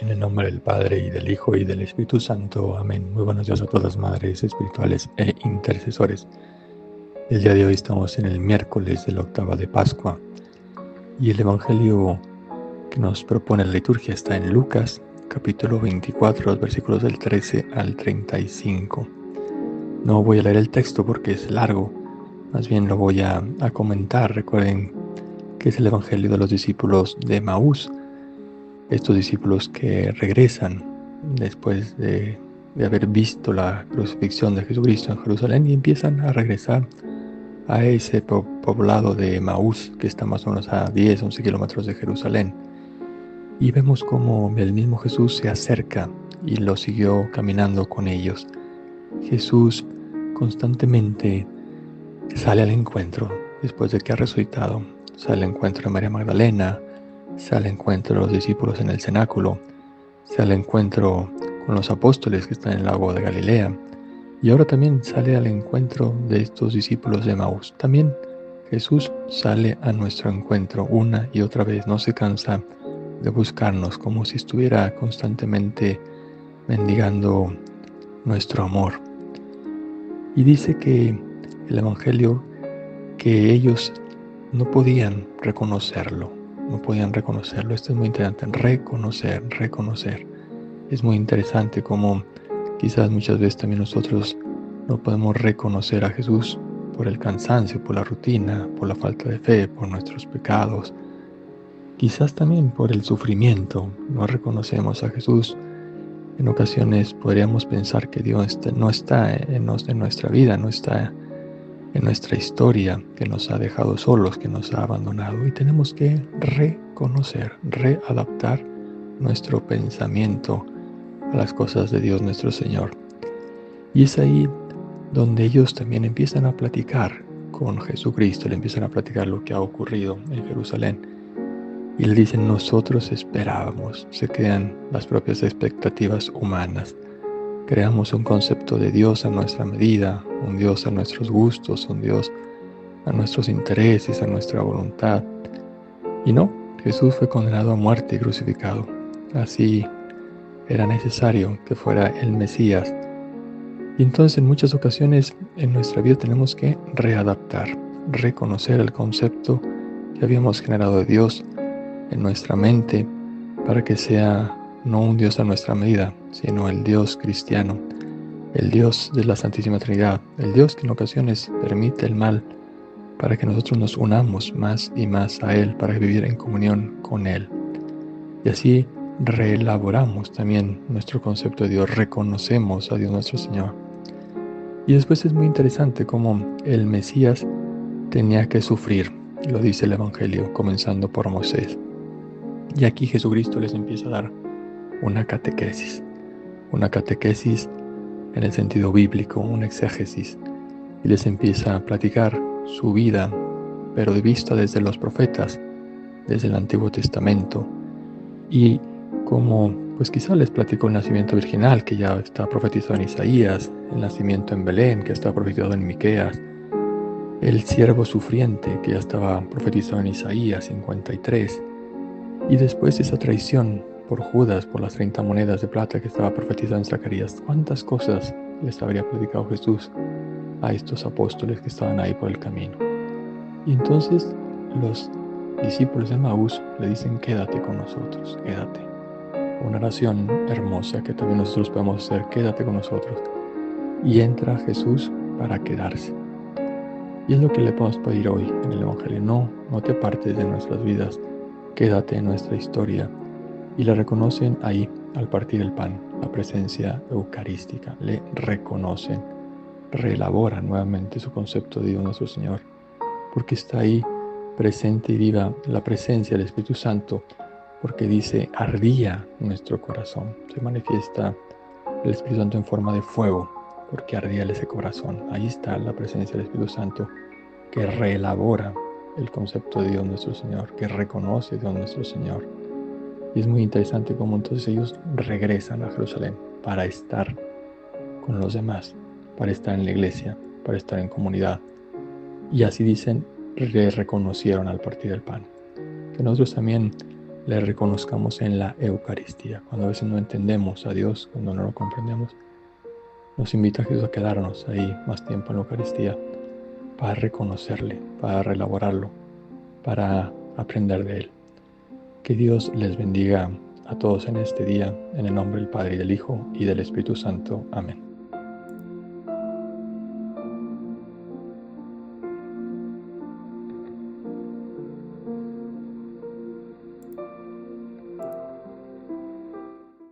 En el nombre del Padre, y del Hijo, y del Espíritu Santo. Amén. Muy buenos días a todas, madres espirituales e intercesores. El día de hoy estamos en el miércoles de la octava de Pascua, y el Evangelio que nos propone la liturgia está en Lucas, capítulo 24, los versículos del 13 al 35. No voy a leer el texto porque es largo, más bien lo voy a comentar. Recuerden que es el Evangelio de los discípulos de Emaús, estos discípulos que regresan después de haber visto la crucifixión de Jesucristo en Jerusalén y empiezan a regresar a ese poblado de Emaús, que está más o menos a 10, 11 kilómetros de Jerusalén. Y vemos cómo el mismo Jesús se acerca y lo siguió caminando con ellos. Jesús constantemente sale al encuentro después de que ha resucitado. Sale al encuentro de María Magdalena, sale al encuentro de los discípulos en el cenáculo, sale al encuentro con los apóstoles que están en el lago de Galilea, y ahora también sale al encuentro de estos discípulos de Emaús. También Jesús sale a nuestro encuentro una y otra vez, no se cansa de buscarnos, como si estuviera constantemente mendigando nuestro amor. Y dice que el Evangelio que ellos no podían reconocerlo. Esto es muy interesante, reconocer. Es muy interesante cómo quizás muchas veces también nosotros no podemos reconocer a Jesús por el cansancio, por la rutina, por la falta de fe, por nuestros pecados. Quizás también por el sufrimiento. No reconocemos a Jesús. En ocasiones podríamos pensar que Dios no está en nuestra vida, no está en nuestra historia, que nos ha dejado solos, que nos ha abandonado, y tenemos que reconocer, readaptar nuestro pensamiento a las cosas de Dios nuestro Señor. Y es ahí donde ellos también empiezan a platicar con Jesucristo, le empiezan a platicar lo que ha ocurrido en Jerusalén. Y le dicen, nosotros esperábamos. Se crean las propias expectativas humanas. Creamos un concepto de Dios a nuestra medida, un Dios a nuestros gustos, un Dios a nuestros intereses, a nuestra voluntad. Y no, Jesús fue condenado a muerte y crucificado. Así era necesario que fuera el Mesías. Y entonces en muchas ocasiones en nuestra vida tenemos que readaptar, reconocer el concepto que habíamos generado de Dios en nuestra mente para que sea no un Dios a nuestra medida, sino el Dios cristiano, el Dios de la Santísima Trinidad, el Dios que en ocasiones permite el mal para que nosotros nos unamos más y más a Él, para vivir en comunión con Él. Y así reelaboramos también nuestro concepto de Dios, reconocemos a Dios nuestro Señor. Y después es muy interesante cómo el Mesías tenía que sufrir, lo dice el Evangelio, comenzando por Moisés. Y aquí Jesucristo les empieza a dar una catequesis en el sentido bíblico, una exégesis, y les empieza a platicar su vida, pero de vista desde los profetas, desde el Antiguo Testamento, y como pues quizá les platicó el nacimiento virginal, que ya está profetizado en Isaías, el nacimiento en Belén, que está profetizado en Miqueas, el siervo sufriente, que ya estaba profetizado en Isaías 53, y después esa traición por Judas, por las 30 monedas de plata que estaba profetizada en Zacarías. ¿Cuántas cosas les habría predicado Jesús a estos apóstoles que estaban ahí por el camino? Y entonces los discípulos de Emaús le dicen, quédate con nosotros, quédate. Una oración hermosa que también nosotros podemos hacer, quédate con nosotros. Y entra Jesús para quedarse. Y es lo que le podemos pedir hoy en el Evangelio. No te apartes de nuestras vidas, quédate en nuestra historia. Y le reconocen ahí, al partir el pan, la presencia eucarística. Le reconocen, reelaboran nuevamente su concepto de Dios nuestro Señor, porque está ahí presente y viva la presencia del Espíritu Santo, porque dice, ardía nuestro corazón. Se manifiesta el Espíritu Santo en forma de fuego, porque ardía ese corazón. Ahí está la presencia del Espíritu Santo, que reelabora el concepto de Dios nuestro Señor, que reconoce a Dios nuestro Señor. Y es muy interesante cómo entonces ellos regresan a Jerusalén para estar con los demás, para estar en la iglesia, para estar en comunidad. Y así dicen, le reconocieron al partir el pan. Que nosotros también le reconozcamos en la Eucaristía. Cuando a veces no entendemos a Dios, cuando no lo comprendemos, nos invita a Jesús a quedarnos ahí más tiempo en la Eucaristía para reconocerle, para reelaborarlo, para aprender de Él. Que Dios les bendiga a todos en este día, en el nombre del Padre, y del Hijo, y del Espíritu Santo. Amén.